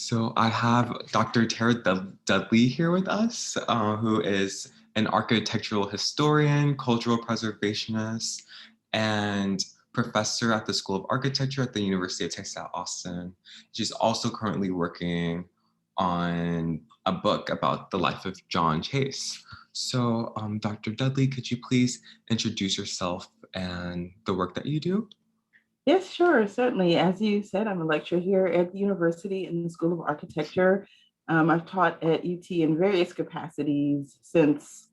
So I have Dr. Tara Dudley here with us, who is an architectural historian, cultural preservationist, and professor at the School of Architecture at the University of Texas at Austin. She's also currently working on a book about the life of John Chase. So Dr. Dudley, could you please introduce yourself and the work that you do? Yes, sure, certainly. As you said, I'm a lecturer here at the university in the School of Architecture. I've taught at UT in various capacities since,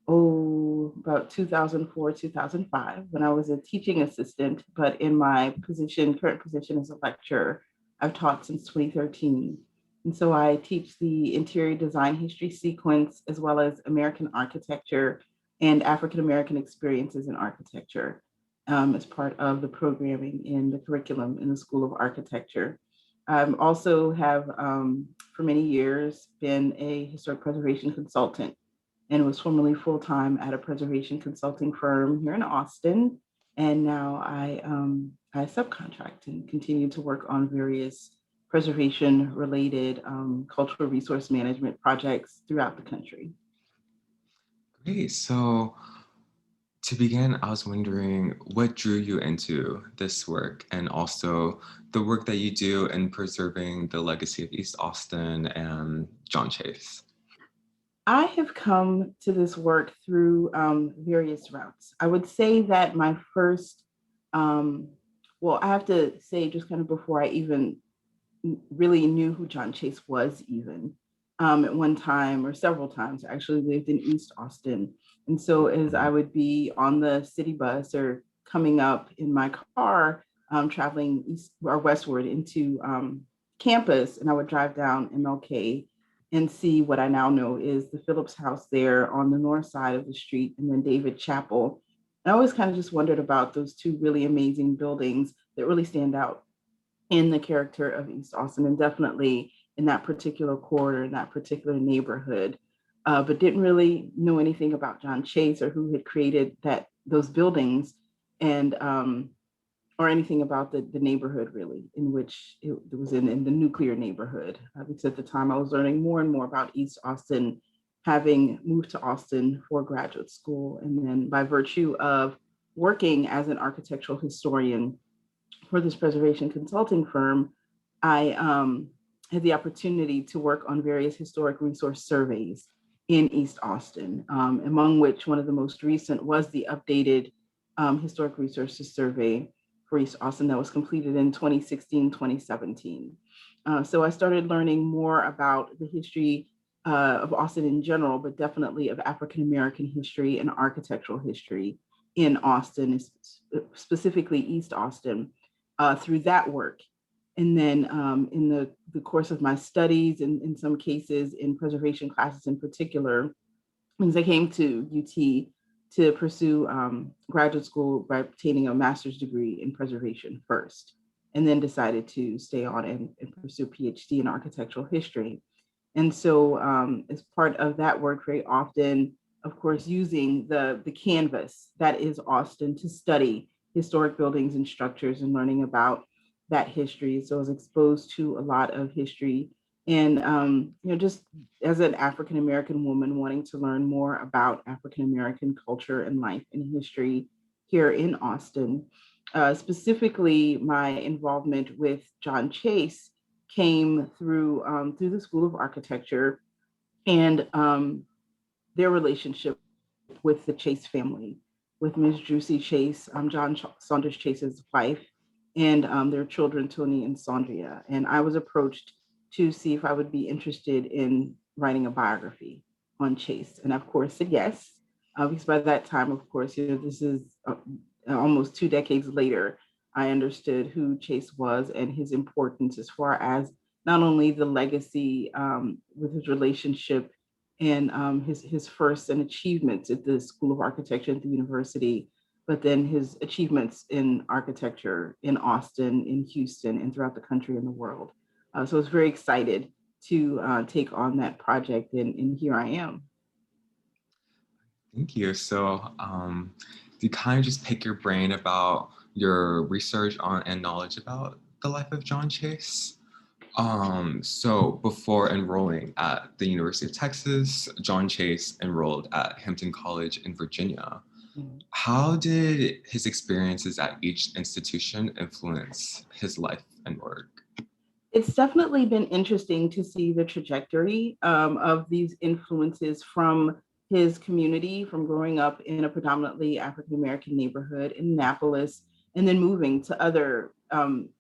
about 2004, 2005, when I was a teaching assistant, but in my current position as a lecturer, I've taught since 2013. And so I teach the interior design history sequence, as well as American architecture and African American experiences in architecture, as part of the programming in the curriculum in the School of Architecture. I also have, for many years, been a historic preservation consultant and was formerly full-time at a preservation consulting firm here in Austin. And now I subcontract and continue to work on various preservation-related cultural resource management projects throughout the country. Great. So to begin, I was wondering what drew you into this work and also the work that you do in preserving the legacy of East Austin and John Chase. I have come to this work through various routes. I would say that my first, um, well, I have to say just kind of before I even really knew who John Chase was, even at one time or several times, I actually lived in East Austin. And so as I would be on the city bus or coming up in my car, traveling east or westward into campus, and I would drive down MLK and see what I now know is the Phillips House there on the north side of the street, and then David Chapel. I always kind of just wondered about those two really amazing buildings that really stand out in the character of East Austin, and definitely in that particular corridor, in that particular neighborhood, but didn't really know anything about John Chase or who had created those buildings, and or anything about the neighborhood really, in which it was in the nuclear neighborhood. Because at the time I was learning more and more about East Austin, having moved to Austin for graduate school. And then by virtue of working as an architectural historian for this preservation consulting firm, I had the opportunity to work on various historic resource surveys in East Austin, among which one of the most recent was the updated historic resources survey for East Austin that was completed in 2016, 2017. So I started learning more about the history of Austin in general, but definitely of African American history and architectural history in Austin, specifically East Austin, through that work. And then in the course of my studies, and in some cases in preservation classes in particular, as I came to UT to pursue graduate school by obtaining a master's degree in preservation first, and then decided to stay on and pursue a PhD in architectural history. And so as part of that work, very often, of course, using the canvas that is Austin to study historic buildings and structures and learning about that history. So I was exposed to a lot of history, and just as an African American woman wanting to learn more about African American culture and life and history here in Austin. Specifically, my involvement with John Chase came through the School of Architecture, and their relationship with the Chase family, with Ms. Drusy Chase, John Saunders Chase's wife, and their children, Tony and Sandria. And I was approached to see if I would be interested in writing a biography on Chase. And of course said yes, because by that time, of course, this is almost 2 decades later, I understood who Chase was and his importance as far as not only the legacy with his relationship and his first and achievements at the School of Architecture at the university, but then his achievements in architecture in Austin, in Houston, and throughout the country and the world. So I was very excited to take on that project, and here I am. Thank you. So to kind of just pick your brain about your research on and knowledge about the life of John Chase. So before enrolling at the University of Texas, John Chase enrolled at Hampton College in Virginia. Mhm. How did his experiences at each institution influence his life and work? It's definitely been interesting to see the trajectory of these influences from his community, from growing up in a predominantly African American neighborhood in Annapolis, and then moving to other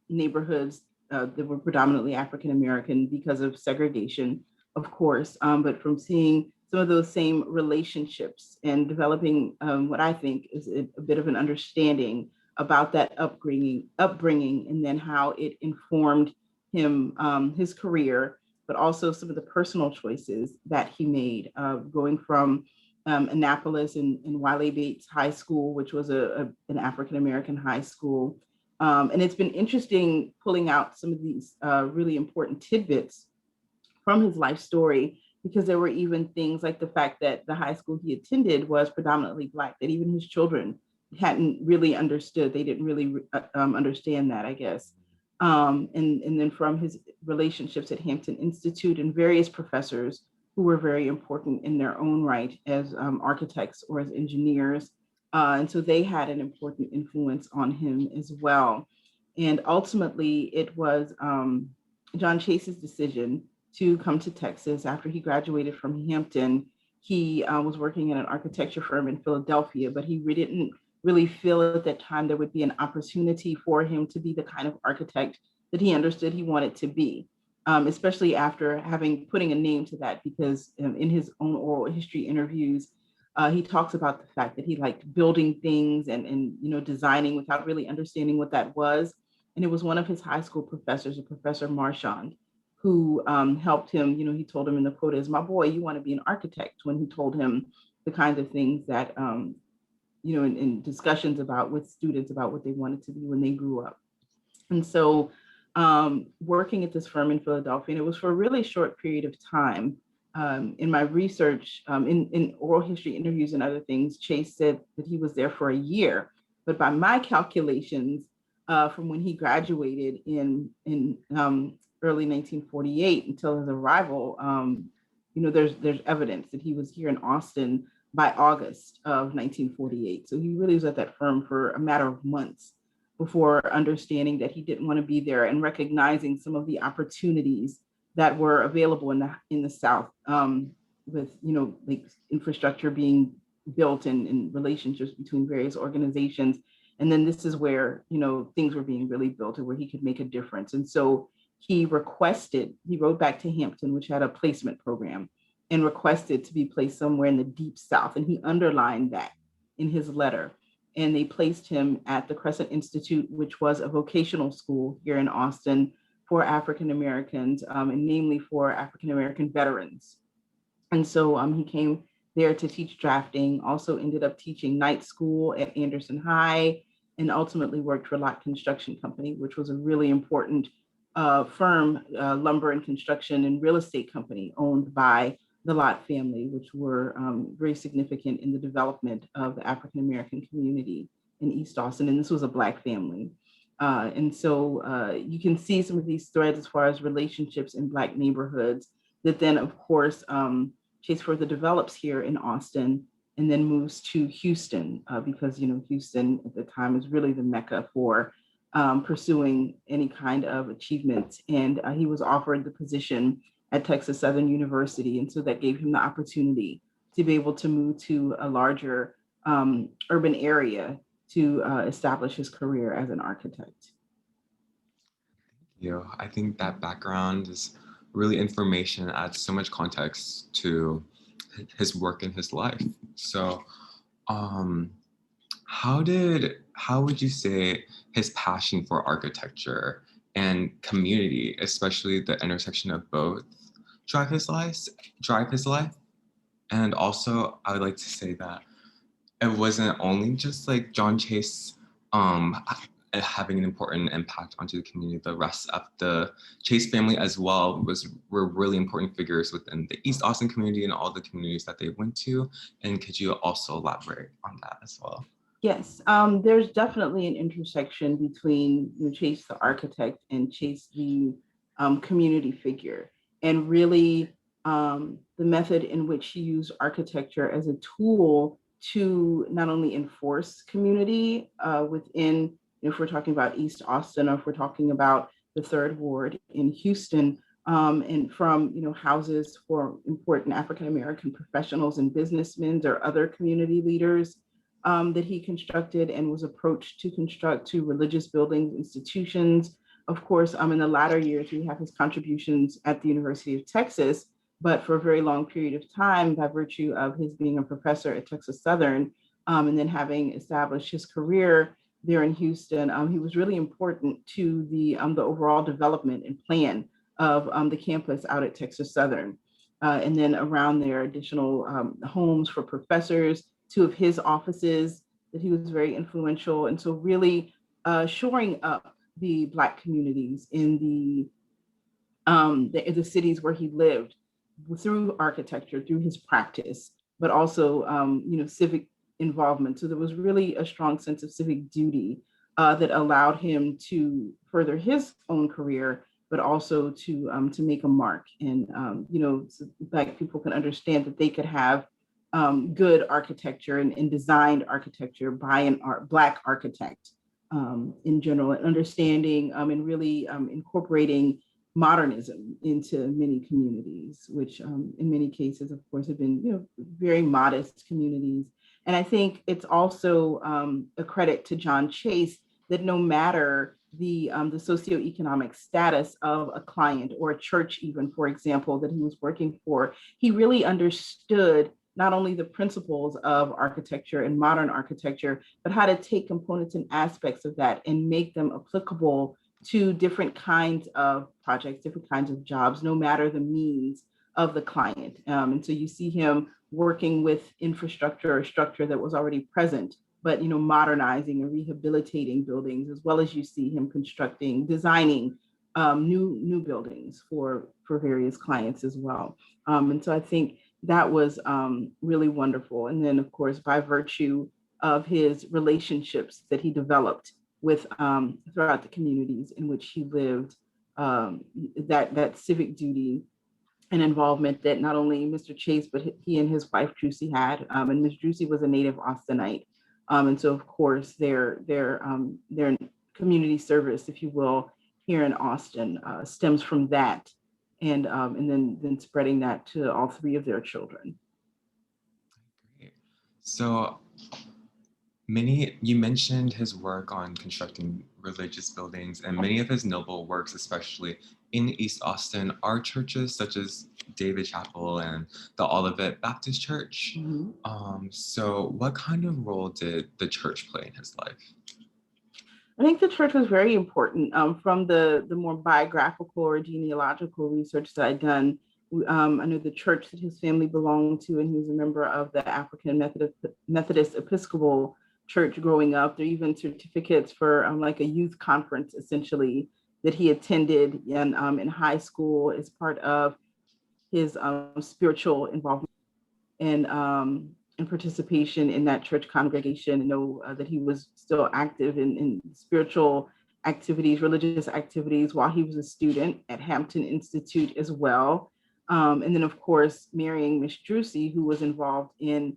neighborhoods that were predominantly African American because of segregation, of course, but from seeing some of those same relationships and developing what I think is a bit of an understanding about that upbringing, and then how it informed him, his career, but also some of the personal choices that he made, going from Annapolis and Wiley Bates High School, which was an African American high school. And it's been interesting pulling out some of these really important tidbits from his life story, because there were even things like the fact that the high school he attended was predominantly Black, that even his children hadn't really understood. They didn't really understand that, I guess. And then from his relationships at Hampton Institute and various professors who were very important in their own right as architects or as engineers. And so they had an important influence on him as well. And ultimately, it was John Chase's decision to come to Texas after he graduated from Hampton. He was working in an architecture firm in Philadelphia, but he didn't really feel at that time there would be an opportunity for him to be the kind of architect that he understood he wanted to be, especially after having putting a name to that, because in his own oral history interviews, he talks about the fact that he liked building things and designing without really understanding what that was. And it was one of his high school professors, a Professor Marchand, who helped him. He told him in the quote is, "My boy, you want to be an architect," when he told him the kinds of things that in discussions about with students about what they wanted to be when they grew up. And so working at this firm in Philadelphia, and it was for a really short period of time. In my research, in oral history interviews and other things, Chase said that he was there for a year. But by my calculations, from when he graduated in early 1948 until his arrival, there's evidence that he was here in Austin by August of 1948. So he really was at that firm for a matter of months before understanding that he didn't want to be there, and recognizing some of the opportunities that were available in the South, with like infrastructure being built and relationships between various organizations. And then this is where things were being really built and where he could make a difference. And so he wrote back to Hampton, which had a placement program, and requested to be placed somewhere in the deep South. And he underlined that in his letter. And they placed him at the Crescent Institute, which was a vocational school here in Austin for African Americans, and namely for African American veterans. And so he came there to teach drafting, also ended up teaching night school at Anderson High, and ultimately worked for Lot Construction Company, which was a really important firm, lumber and construction and real estate company owned by the Lot family, which were very significant in the development of the African American community in East Austin. And this was a Black family. And so you can see some of these threads as far as relationships in Black neighborhoods that then, of course, Chase further develops here in Austin, and then moves to Houston, because Houston at the time is really the mecca for pursuing any kind of achievement. And he was offered the position at Texas Southern University, and so that gave him the opportunity to be able to move to a larger urban area to establish his career as an architect. I think that background is really information, adds so much context to his work and his life. So um, how would you say his passion for architecture and community, especially the intersection of both, drive his life? And also I would like to say that it wasn't only just like John Chase having an important impact onto the community. The rest of the Chase family as well were really important figures within the East Austin community and all the communities that they went to. And could you also elaborate on that as well? Yes, there's definitely an intersection between Chase the architect and Chase the community figure, and really the method in which he used architecture as a tool to not only enforce community within, if we're talking about East Austin, or if we're talking about the Third Ward in Houston, and from houses for important African American professionals and businessmen or other community leaders that he constructed and was approached to construct, to religious buildings, institutions. Of course, in the latter years, we have his contributions at the University of Texas, but for a very long period of time, by virtue of his being a professor at Texas Southern, and then having established his career there in Houston, he was really important to the overall development and plan of the campus out at Texas Southern. And then around there, additional homes for professors, two of his offices that he was very influential. And so really shoring up the Black communities in the cities where he lived through architecture, through his practice, but also civic involvement. So there was really a strong sense of civic duty that allowed him to further his own career, but also to make a mark, and so Black people can understand that they could have good architecture and designed architecture by an Black architect in general, and understanding and really incorporating modernism into many communities, which in many cases, of course, have been very modest communities. And I think it's also a credit to John Chase that no matter the socioeconomic status of a client or a church, even for example, that he was working for, he really understood not only the principles of architecture and modern architecture, but how to take components and aspects of that and make them applicable to different kinds of projects, different kinds of jobs, no matter the means of the client. And so you see him working with infrastructure or structure that was already present, but modernizing and rehabilitating buildings, as well as you see him constructing, designing new buildings for various clients as well. And so I think that was really wonderful. And then, of course, by virtue of his relationships that he developed with throughout the communities in which he lived, that civic duty and involvement that not only Mr. Chase, but he and his wife Juicy had. And Ms. Juicy was a native Austinite. And so, of course, their community service, if you will, here in Austin stems from that. And then spreading that to all three of their children. Great. So you mentioned his work on constructing religious buildings, and many of his noble works, especially in East Austin, are churches such as David Chapel and the Olivet Baptist Church. Mm-hmm. So what kind of role did the church play in his life? I think the church was very important. From the more biographical or genealogical research that I'd done, I know the church that his family belonged to, and he was a member of the African Methodist Episcopal Church growing up. There are even certificates for like a youth conference, essentially, that he attended in high school as part of his spiritual involvement and participation in that church congregation. Know that he was still active in spiritual activities, religious activities, while he was a student at Hampton Institute as well. And then, of course, marrying Miss Drucy, who was involved in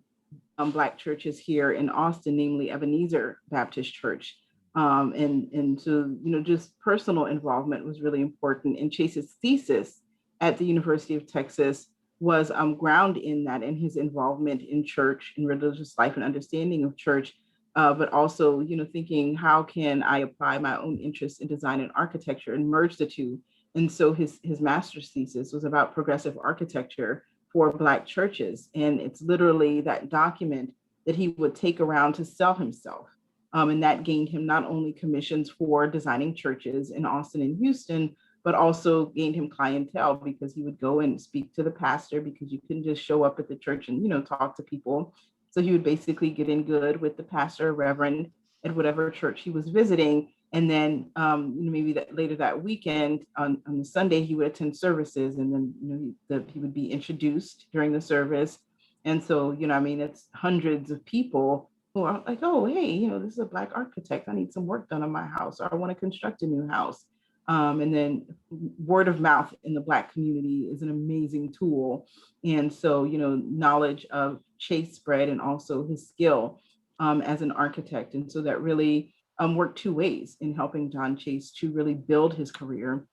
Black churches here in Austin, namely Ebenezer Baptist Church. And so, just personal involvement was really important. And Chase's thesis at the University of Texas was grounded in that, in his involvement in church and religious life and understanding of church, but also, thinking, how can I apply my own interest in design and architecture and merge the two? And so his master's thesis was about progressive architecture for Black churches. And it's literally that document that he would take around to sell himself. And that gained him not only commissions for designing churches in Austin and Houston, but also gained him clientele, because he would go and speak to the pastor, because you couldn't just show up at the church and talk to people. So he would basically get in good with the pastor or reverend at whatever church he was visiting. And then maybe later that weekend on the Sunday, he would attend services, and then he would be introduced during the service. And so it's hundreds of people who are like, oh, hey, this is a Black architect. I need some work done on my house, or I want to construct a new house. And then word of mouth in the Black community is an amazing tool. And so, knowledge of Chase spread and also his skill as an architect. And so that really worked two ways in helping John Chase to really build his career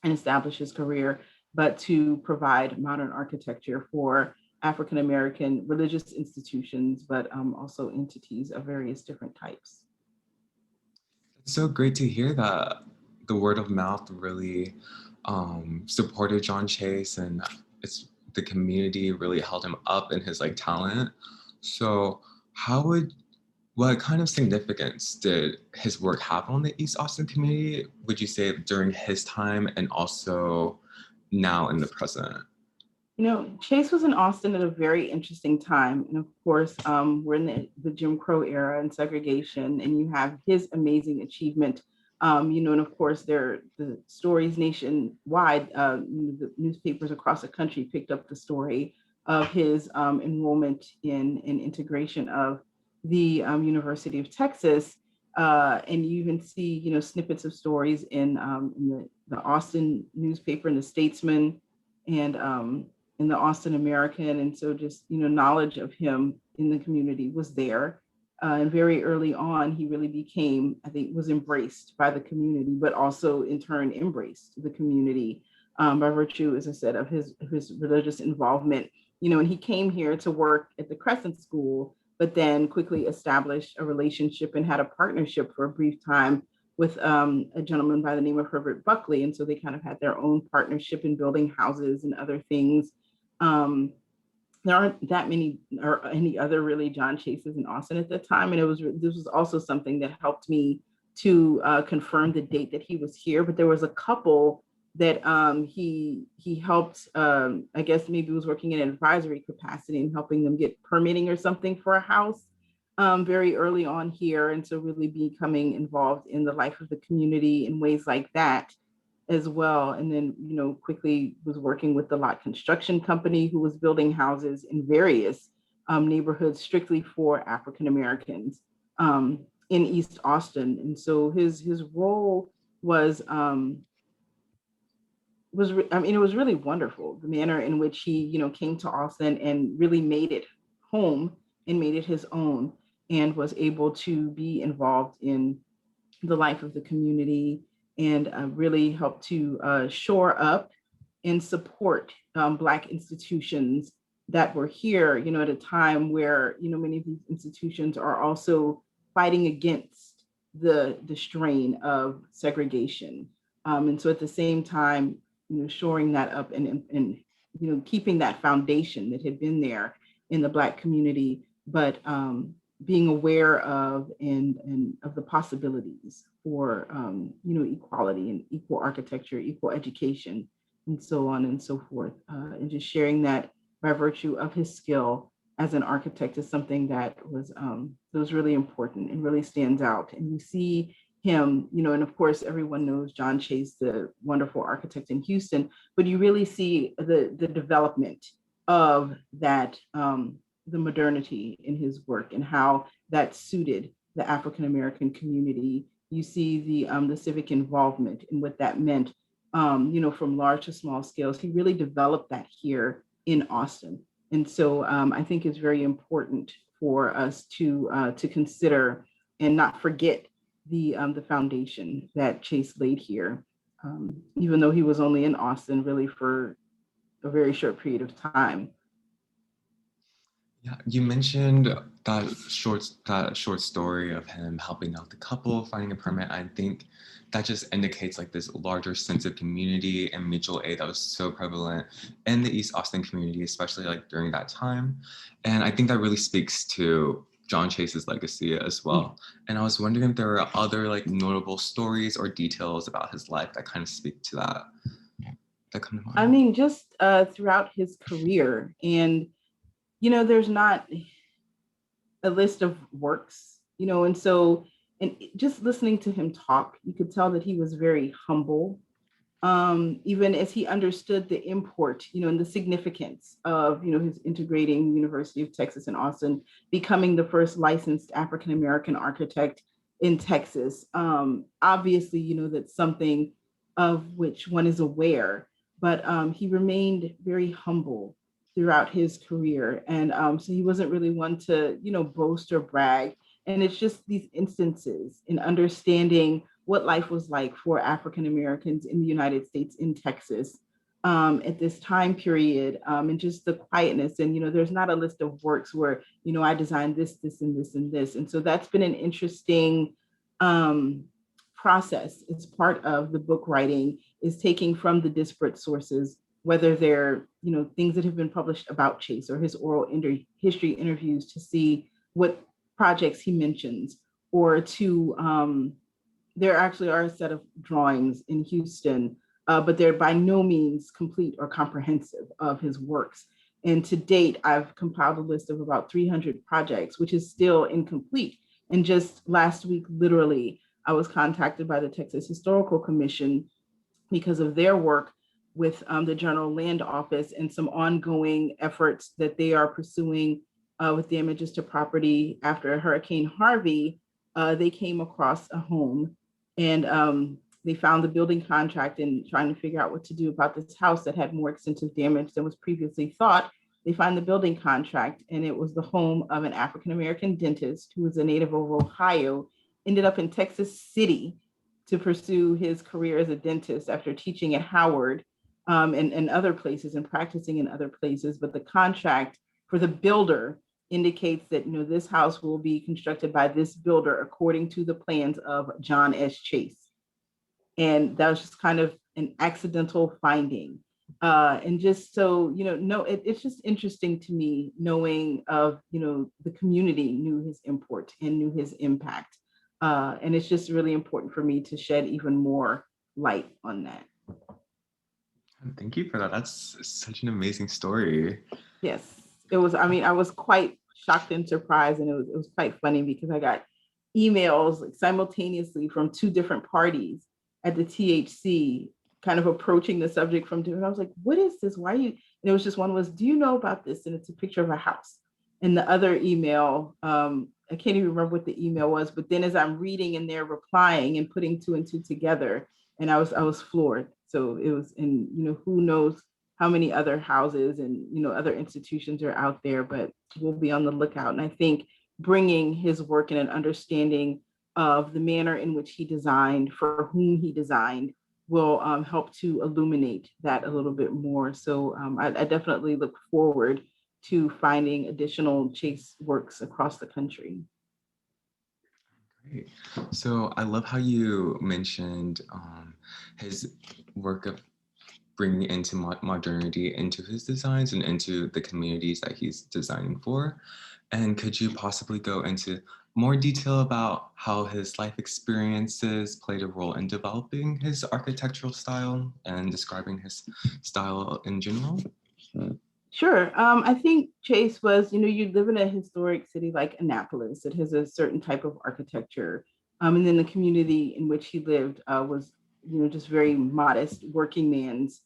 and establish his career, but to provide modern architecture for African American religious institutions, but also entities of various different types. It's so great to hear that the word of mouth really supported John Chase, and it's the community really held him up in his like talent. So how would what kind of significance did his work have on the East Austin community, would you say, during his time and also now in the present? Chase was in Austin at a very interesting time. And of course, we're in the Jim Crow era and segregation, and you have his amazing achievement. And of course, the stories nationwide, the newspapers across the country picked up the story of his enrollment in integration of the University of Texas. And you even see, snippets of stories in the Austin newspaper and the Statesman and in the Austin American. And so just, knowledge of him in the community was there. And very early on, he really became, I think, was embraced by the community, but also in turn embraced the community by virtue, as I said, of his religious involvement. And he came here to work at the Crescent School, but then quickly established a relationship and had a partnership for a brief time with a gentleman by the name of Herbert Buckley. And so they kind of had their own partnership in building houses and other things. um, there aren't that many or any other really John Chases in Austin at the time, and this was also something that helped me to confirm the date that he was here. But there was a couple that he helped. I guess maybe was working in an advisory capacity and helping them get permitting or something for a house very early on here, and so really becoming involved in the life of the community in ways like that as well. And then, quickly was working with the Lot Construction Company, who was building houses in various neighborhoods strictly for African Americans in East Austin. And so his role it was really wonderful, the manner in which he, came to Austin and really made it home and made it his own, and was able to be involved in the life of the community and really help to shore up and support Black institutions that were here, at a time where, many of these institutions are also fighting against the strain of segregation. And so at the same time, shoring that up and keeping that foundation that had been there in the Black community, but being aware of and of the possibilities for equality and equal architecture, equal education, and so on and so forth, and just sharing that by virtue of his skill as an architect is something that was really important and really stands out. And you see him, and of course everyone knows John Chase, the wonderful architect in Houston, but you really see the development of that the modernity in his work and how that suited the African American community. You see the civic involvement and what that meant, from large to small scales. He really developed that here in Austin, and so I think it's very important for us to consider and not forget the foundation that Chase laid here, even though he was only in Austin really for a very short period of time. Yeah, you mentioned that short story of him helping out the couple finding a permit. I think that just indicates like this larger sense of community and mutual aid that was so prevalent in the East Austin community, especially like during that time. And I think that really speaks to John Chase's legacy as well. And I was wondering if there are other like notable stories or details about his life that kind of speak to that come to I mind. mean, just throughout his career, and there's not a list of works, and so, and just listening to him talk, you could tell that he was very humble, even as he understood the import, and the significance of, his integrating University of Texas in Austin, becoming the first licensed African American architect in Texas. Obviously, that's something of which one is aware, but he remained very humble throughout his career. And so he wasn't really one to, boast or brag. And it's just these instances in understanding what life was like for African Americans in the United States, in Texas, at this time period, and just the quietness. And, there's not a list of works where, I designed this, this, and this, and this. And so that's been an interesting um, process. It's part of the book writing, is taking from the disparate sources, whether they're, things that have been published about Chase or his oral history interviews, to see what projects he mentions, or to there actually are a set of drawings in Houston, but they're by no means complete or comprehensive of his works. And to date, I've compiled a list of about 300 projects, which is still incomplete. And just last week, literally, I was contacted by the Texas Historical Commission because of their work with the General Land Office and some ongoing efforts that they are pursuing with damages to property after Hurricane Harvey. They came across a home, and they found the building contract and trying to figure out what to do about this house that had more extensive damage than was previously thought. They find the building contract, and it was the home of an African-American dentist who was a native of Ohio, ended up in Texas City to pursue his career as a dentist after teaching at Howard, and other places, and practicing in other places. But the contract for the builder indicates that, this house will be constructed by this builder according to the plans of John S. Chase. And that was just kind of an accidental finding. And just so, it's just interesting to me knowing of, the community knew his import and knew his impact. And it's just really important for me to shed even more light on that. Thank you for that. That's such an amazing story. Yes, it was. I mean, I was quite shocked and surprised, and it was quite funny because I got emails like simultaneously from two different parties at the THC, kind of approaching the subject from different. I was like, "What is this? Why are you?" And it was just one was, "Do you know about this?" And it's a picture of a house. And the other email, I can't even remember what the email was, but then as I'm reading and they're replying and putting two and two together, and I was floored. So it was, and who knows how many other houses and other institutions are out there, but we'll be on the lookout. And I think bringing his work and an understanding of the manner in which he designed, for whom he designed, will help to illuminate that a little bit more. So I definitely look forward to finding additional Chase works across the country. Great. So I love how you mentioned his work of bringing into modernity into his designs and into the communities that he's designing for. And could you possibly go into more detail about how his life experiences played a role in developing his architectural style and describing his style in general? Sure. I think Chase was, you live in a historic city like Annapolis. It has a certain type of architecture. And then the community in which he lived was, just very modest working man's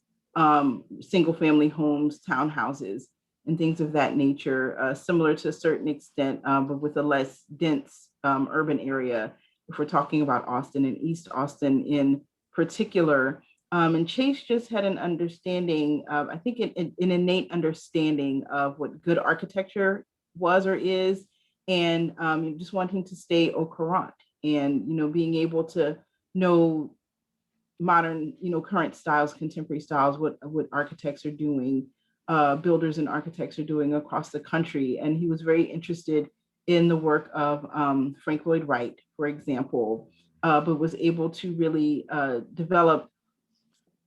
single family homes, townhouses, and things of that nature, similar to a certain extent, but with a less dense urban area. If we're talking about Austin and East Austin in particular. And Chase just had an understanding of, I think, an innate understanding of what good architecture was or is, and just wanting to stay au courant, and being able to know modern, current styles, contemporary styles, what architects are doing, builders and architects are doing across the country. And he was very interested in the work of Frank Lloyd Wright, for example, but was able to really develop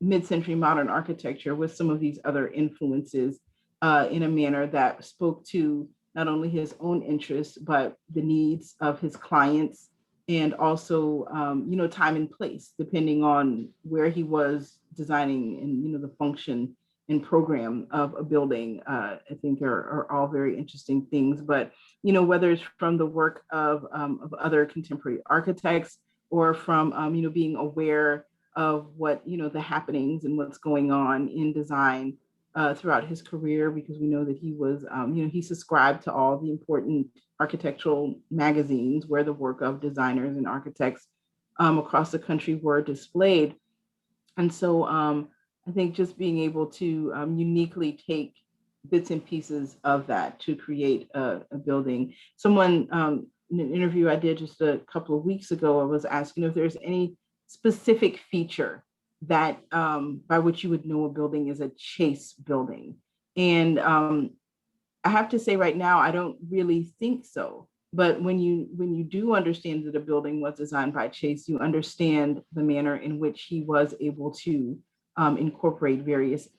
mid-century modern architecture with some of these other influences in a manner that spoke to not only his own interests, but the needs of his clients, and also, time and place, depending on where he was designing, and, the function and program of a building, I think are all very interesting things. But, whether it's from the work of other contemporary architects, or from, being aware of what, the happenings and what's going on in design throughout his career, because we know that he was, he subscribed to all the important architectural magazines where the work of designers and architects across the country were displayed. And so I think just being able to uniquely take bits and pieces of that to create a building. Someone in an interview I did just a couple of weeks ago, I was asking if there's any specific feature that by which you would know a building is a Chase building. And I have to say right now, I don't really think so. But when you do understand that a building was designed by Chase, you understand the manner in which he was able to incorporate various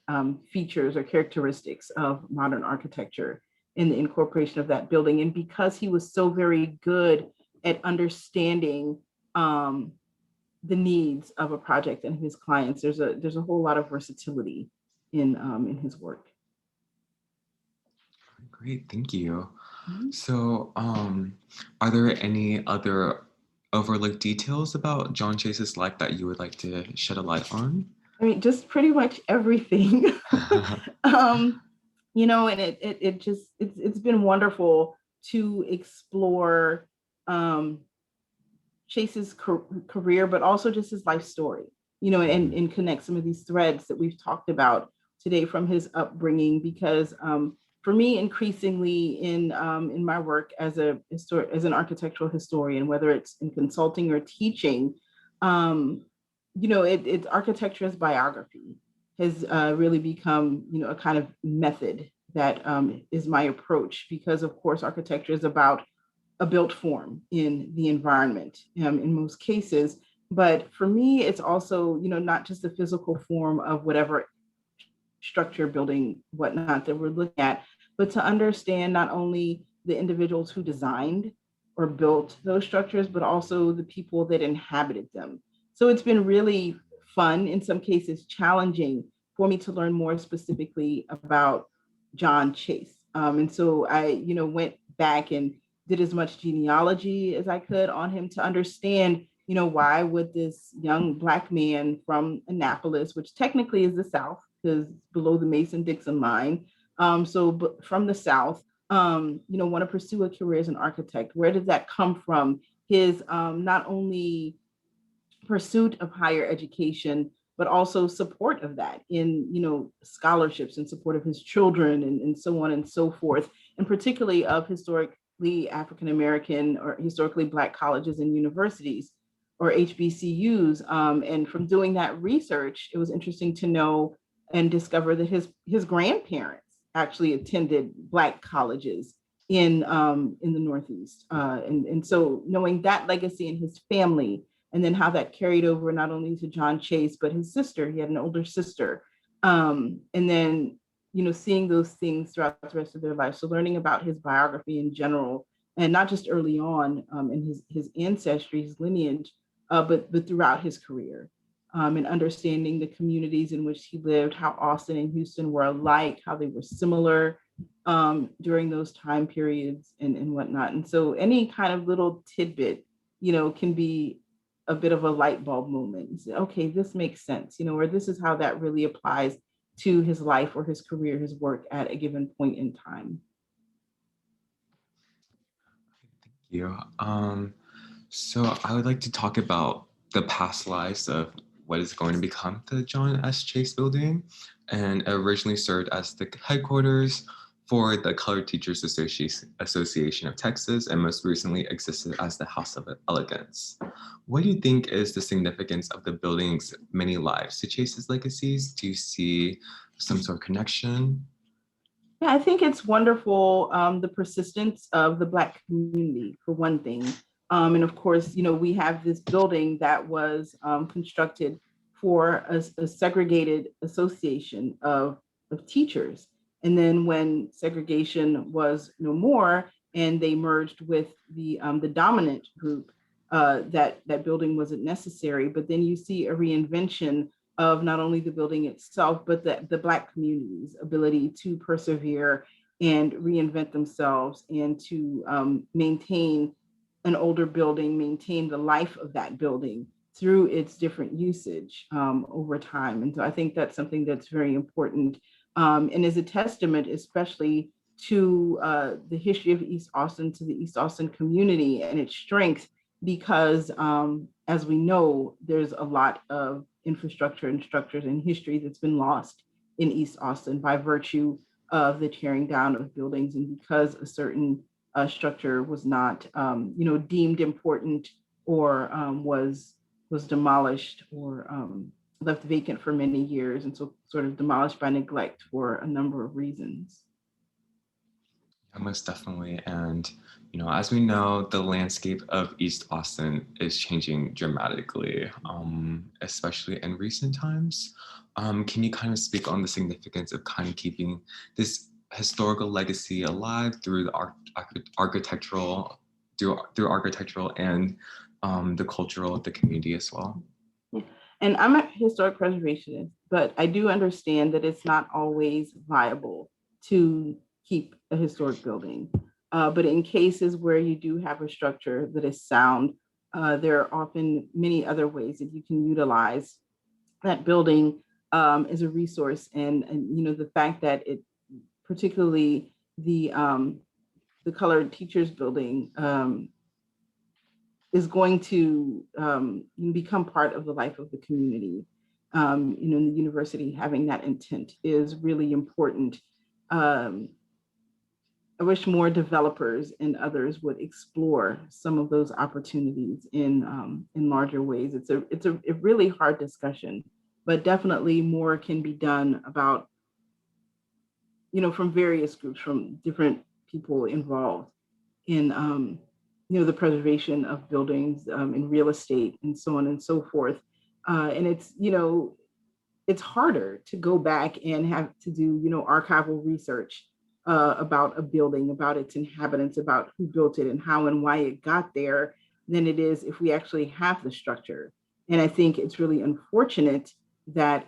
features or characteristics of modern architecture in the incorporation of that building. And because he was so very good at understanding um, the needs of a project and his clients, there's a whole lot of versatility in his work. Great, thank you. Mhm. So, are there any other overlooked details about John Chase's life that you would like to shed a light on? I mean, just pretty much everything. um, and it just it's been wonderful to explore um, Chase's career, but also just his life story. And connect some of these threads that we've talked about today from his upbringing. Because for me, increasingly in my work as as an architectural historian, whether it's in consulting or teaching, um, it's architecture as biography has really become a kind of method that is my approach, because of course architecture is about a built form in the environment in most cases. But for me, it's also, not just the physical form of whatever structure, building, whatnot that we're looking at, but to understand not only the individuals who designed or built those structures, but also the people that inhabited them. So it's been really fun, in some cases challenging, for me to learn more specifically about John Chase. And so I, went back and did as much genealogy as I could on him to understand, why would this young Black man from Annapolis, which technically is the South, because below the Mason-Dixon line, so from the South, want to pursue a career as an architect? Where did that come from? His not only pursuit of higher education, but also support of that in, scholarships in support of his children and so on and so forth, and particularly of historically African American or historically Black colleges and universities, or HBCUs. And from doing that research, it was interesting to know and discover that his grandparents actually attended Black colleges in the Northeast. And so knowing that legacy in his family, and then how that carried over not only to John Chase, but his sister. He had an older sister. And then, seeing those things throughout the rest of their life. So learning about his biography in general, and not just early on in his ancestry, his lineage, but throughout his career. And understanding the communities in which he lived, how Austin and Houston were alike, how they were similar during those time periods and whatnot. And so any kind of little tidbit, can be a bit of a light bulb moment. You say, okay, this makes sense, or this is how that really applies to his life or his career, his work at a given point in time. Thank you. So I would like to talk about the past lives of what is going to become the John S. Chase Building, and it originally served as the headquarters for the Colored Teachers Association of Texas, and most recently existed as the House of Elegance. What do you think is the significance of the building's many lives to Chase's legacies? Do you see some sort of connection? Yeah, I think it's wonderful, the persistence of the Black community, for one thing. And of course, we have this building that was constructed for a segregated association of teachers. And then when segregation was no more and they merged with the dominant group, that building wasn't necessary. But then you see a reinvention of not only the building itself, but the Black community's ability to persevere and reinvent themselves, and to maintain an older building, maintain the life of that building through its different usage over time. And so I think that's something that's very important, and is a testament, especially to the history of East Austin, to the East Austin community and its strength, because as we know, there's a lot of infrastructure and structures and history that's been lost in East Austin by virtue of the tearing down of buildings, and because a certain structure was not, deemed important, or was demolished, or left vacant for many years, and so sort of demolished by neglect for a number of reasons. Yeah, most definitely. And, as we know, the landscape of East Austin is changing dramatically, especially in recent times. Can you kind of speak on the significance of kind of keeping this historical legacy alive through the architectural, through architectural and the cultural of the community as well? Yeah. And I'm a historic preservationist, but I do understand that it's not always viable to keep a historic building. But in cases where you do have a structure that is sound, there are often many other ways that you can utilize that building as a resource. And the fact that it, particularly the colored teachers building, is going to become part of the life of the community. In the university, having that intent is really important. I wish more developers and others would explore some of those opportunities in larger ways. It's a really hard discussion, but definitely more can be done about, from various groups, from different people involved in the preservation of buildings, in real estate, and so on and so forth. And it's harder to go back and have to do archival research about a building, about its inhabitants, about who built it and how and why it got there, than it is if we actually have the structure. And I think it's really unfortunate that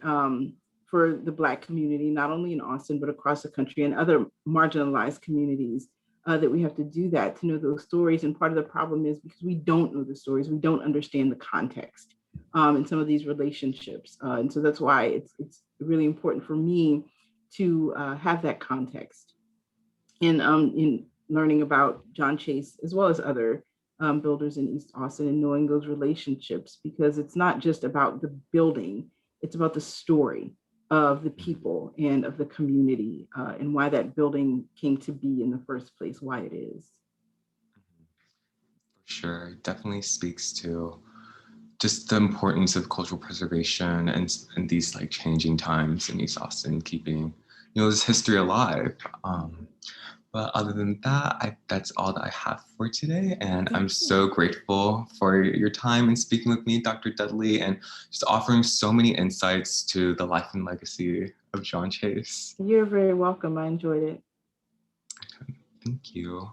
for the Black community, not only in Austin, but across the country and other marginalized communities, that we have to do that to know those stories. And part of the problem is because we don't know the stories, we don't understand the context in some of these relationships. And so that's why it's really important for me to have that context in learning about John Chase, as well as other builders in East Austin, and knowing those relationships, because it's not just about the building, it's about the story of the people and of the community, and why that building came to be in the first place, why it is. For sure, it definitely speaks to just the importance of cultural preservation and these like changing times in East Austin, keeping this history alive. But other than that, that's all that I have for today. And I'm so grateful for your time and speaking with me, Dr. Dudley, and just offering so many insights to the life and legacy of John Chase. You're very welcome. I enjoyed it. Thank you.